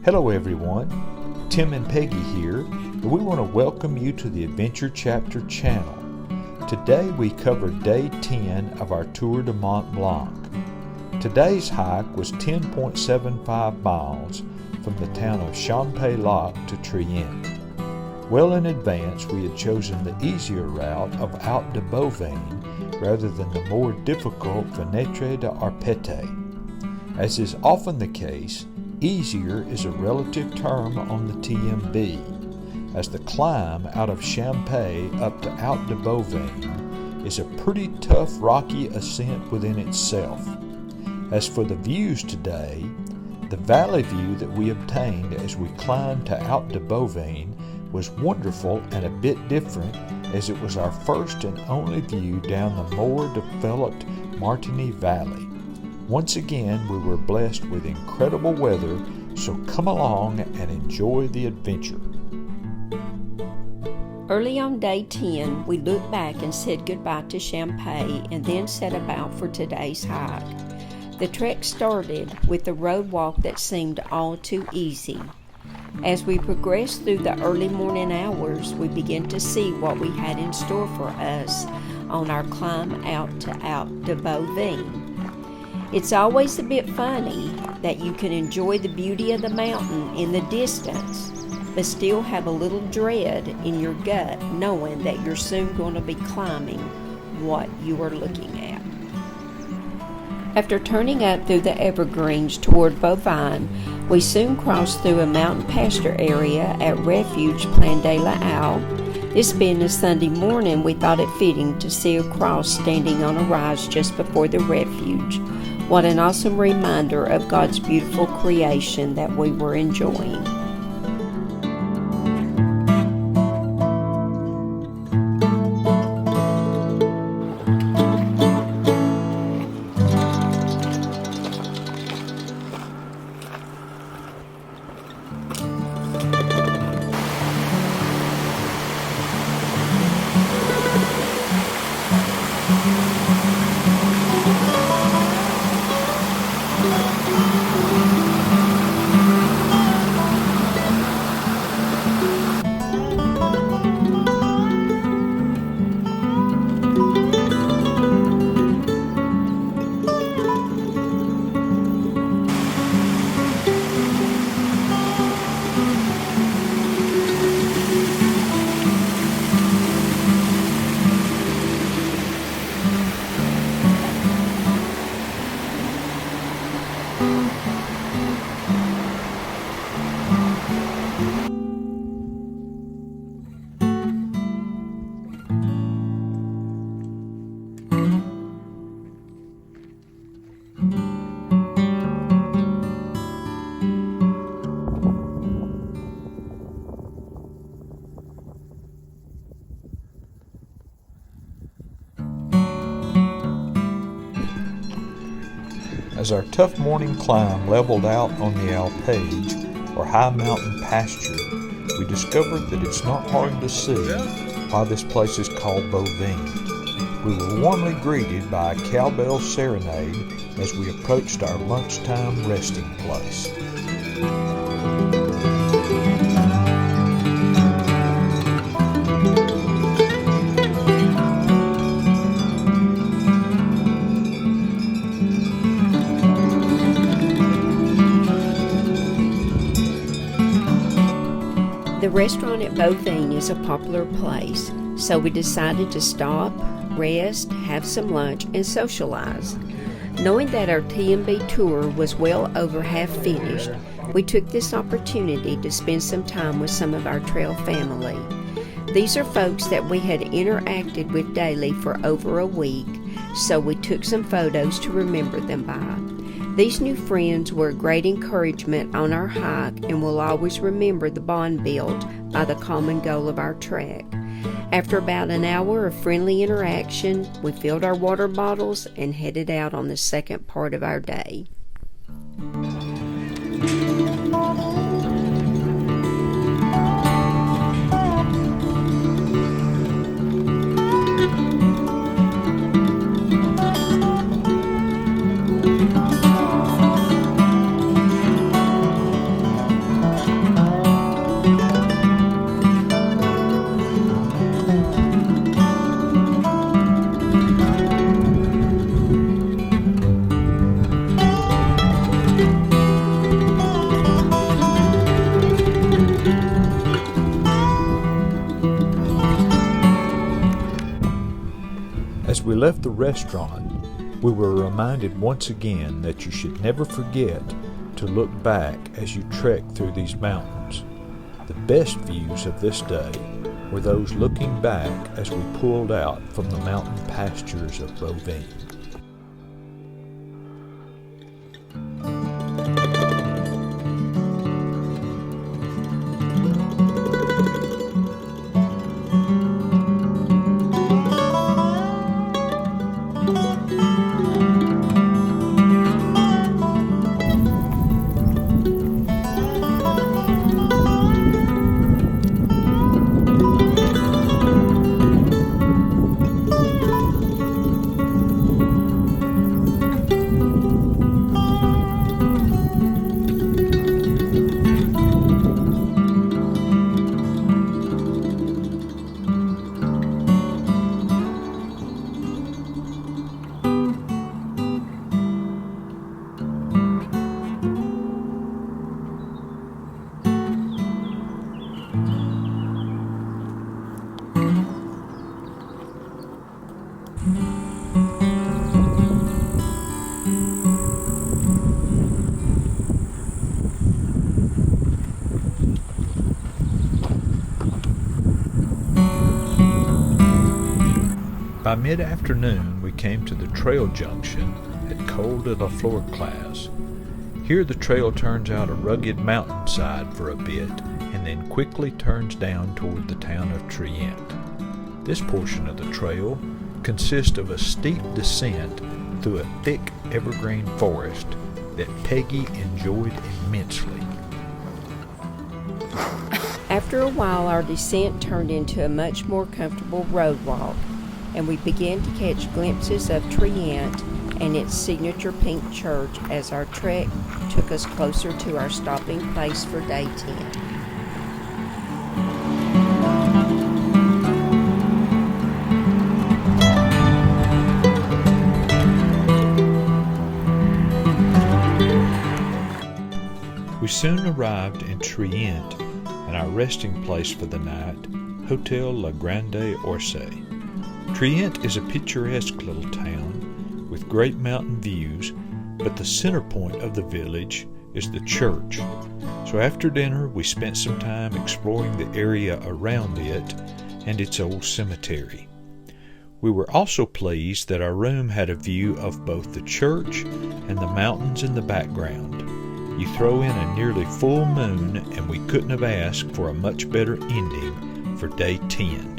Hello everyone, Tim and Peggy here, and we want to welcome you to the Adventure Chapter channel. Today we cover day 10 of our Tour de Mont Blanc. Today's hike was 10.75 miles from the town of Champex Lac to Trient. Well in advance we had chosen the easier route of Hotel De Grande Ourse rather than the more difficult Fenêtre d'Arpette. As is often the case, easier is a relative term on the TMB, as the climb out of Champex up to Hotel De Grande is a pretty tough rocky ascent within itself. As for the views today, the valley view that we obtained as we climbed to Hotel De Grande was wonderful and a bit different, as it was our first and only view down the more developed Martigny Valley. Once again, we were blessed with incredible weather, so come along and enjoy the adventure. Early on day 10, we looked back and said goodbye to Champex and then set about for today's hike. The trek started with the road walk that seemed all too easy. As we progressed through the early morning hours, we began to see what we had in store for us on our climb out to Hotel De Grande. It's always a bit funny that you can enjoy the beauty of the mountain in the distance, but still have a little dread in your gut knowing that you're soon going to be climbing what you are looking at. After turning up through the evergreens toward Bovine, we soon crossed through a mountain pasture area at Refuge Plan de la Alpe. This being a Sunday morning, we thought it fitting to see a cross standing on a rise just before the refuge. What an awesome reminder of God's beautiful creation that we were enjoying. As our tough morning climb leveled out on the alpage, or high mountain pasture, we discovered that it's not hard to see why this place is called Bovine. We were warmly greeted by a cowbell serenade as we approached our lunchtime resting place. The restaurant at Bovine is a popular place, so we decided to stop, rest, have some lunch, and socialize. Knowing that our TMB tour was well over half finished, we took this opportunity to spend some time with some of our trail family. These are folks that we had interacted with daily for over a week, so we took some photos to remember them by. These new friends were a great encouragement on our hike and will always remember the bond built by the common goal of our trek. After about an hour of friendly interaction, we filled our water bottles and headed out on the second part of our day. left the restaurant, we were reminded once again that you should never forget to look back as you trek through these mountains. The best views of this day were those looking back as we pulled out from the mountain pastures of Bovine. By mid-afternoon, we came to the trail junction at Col de la Flor class. Here the trail turns out a rugged mountainside for a bit and then quickly turns down toward the town of Trient. This portion of the trail consists of a steep descent through a thick evergreen forest that Peggy enjoyed immensely. After a while, our descent turned into a much more comfortable road walk, and we began to catch glimpses of Trient and its signature pink church as our trek took us closer to our stopping place for day 10. We soon arrived in Trient and our resting place for the night, Hotel De Grande Ourse. Trient is a picturesque little town with great mountain views, but the center point of the village is the church. So after dinner, we spent some time exploring the area around it and its old cemetery. We were also pleased that our room had a view of both the church and the mountains in the background. You throw in a nearly full moon, and we couldn't have asked for a much better ending for day 10.